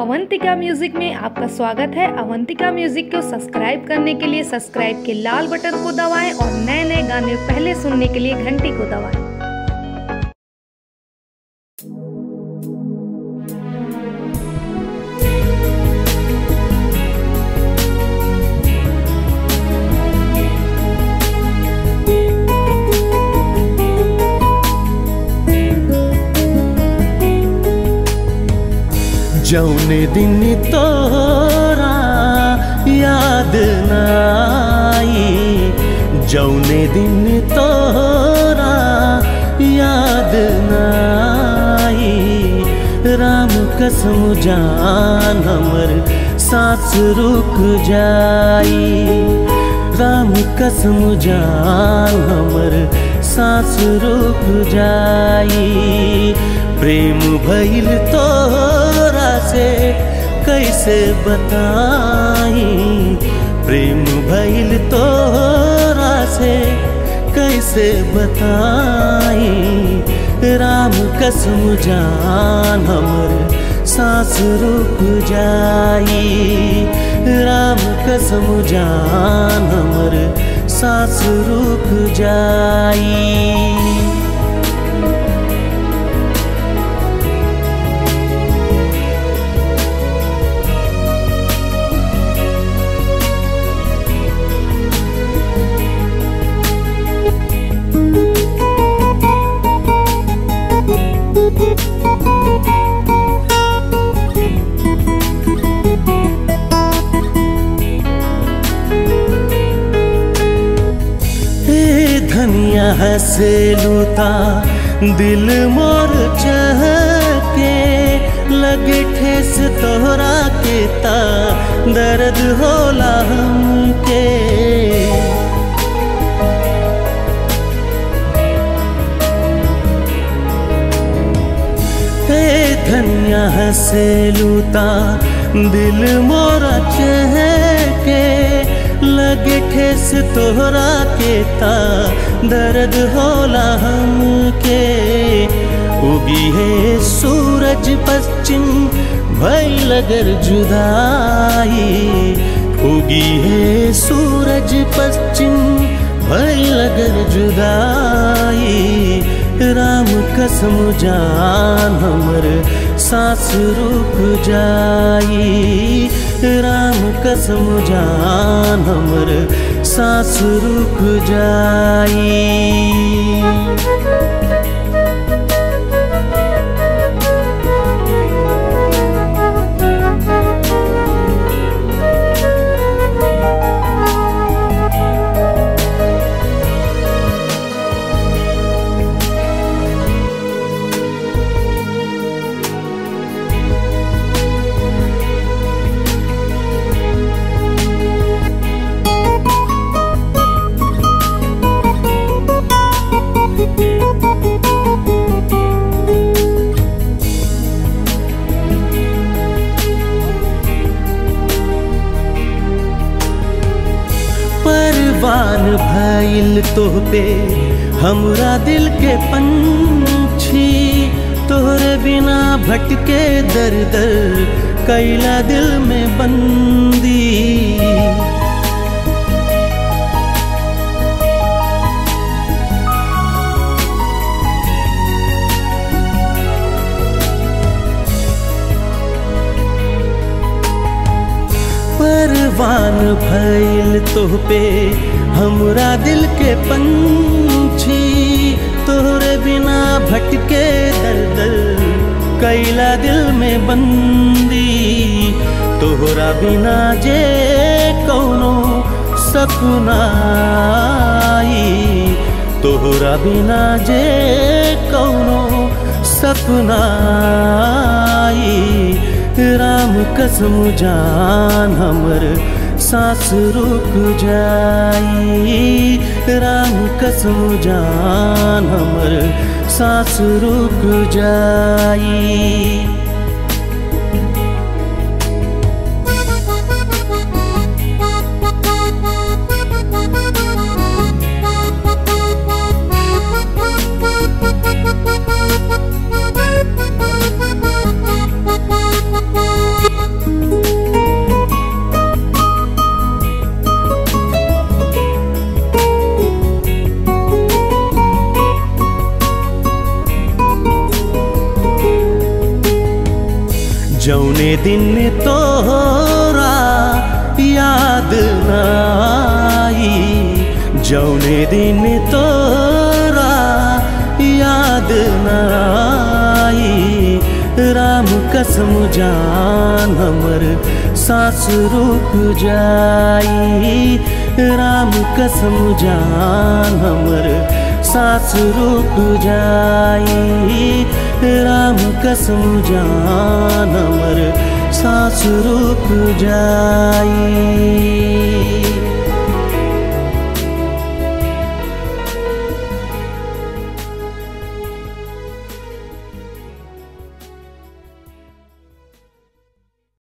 Avantika music में आपका स्वागत है। अवंतिका म्यूजिक को सब्सक्राइब करने के लिए सब्सक्राइब के लाल बटन को दबाएं और नए नए गाने पहले सुनने के लिए घंटी को दबाएं। जौने दिन तोरा याद नाई, जौने दिन तोरा याद नाई, राम कसम जान हमर सांस रुक जाई, राम कसम जान हमर सांस रुक जाई। प्रेम भइल तोरा से कैसे बताई, प्रेम भइल तोरा से कैसे बताई, राम कसम जान हमर सांस रुक जाई, राम कसम जान हमर सांस रुक जाई। धनिया हंसे लूता दिल मोर चहके, लगे ठेस तोहरा के ता दर्द होला हमके। धनिया हंसे लूता दिल मोरा चहके, लगे ठेस तोहरा के ता दर्द होला हमके। उगी है सूरज पश्चिम भइल अगर जुदाई, उगी है सूरज पश्चिम भइल अगर जुदाई, राम कसम जान हमर सांस रुक जाई, राम कसम जान हमर सांस रुक जाई। परवान भइल तोहपे हमरा दिल के पंछी, तोहरे बिना भटके दर दर कैला दिल में बंदी। परवान भइल तोहपे हमरा दिल के पंछी, तोहरे बिना भटके दर दर कैला दिल में बंदी। तोहरा बिना जे कौनो सपना आई, तोहरा बिना जे कौनो सपना आई, राम कसम जान हमर सांस रुक जाई, राम कसम जान हमर सांस रुक जाई। जौने दिन तोरा याद न आई, जौने दिन तोरा याद न आई, राम कसम जान हमर सांस रुक जाई, राम कसम जान हमर सांस रुक जाई, राम कसम जान हमर सांस रुक जाई।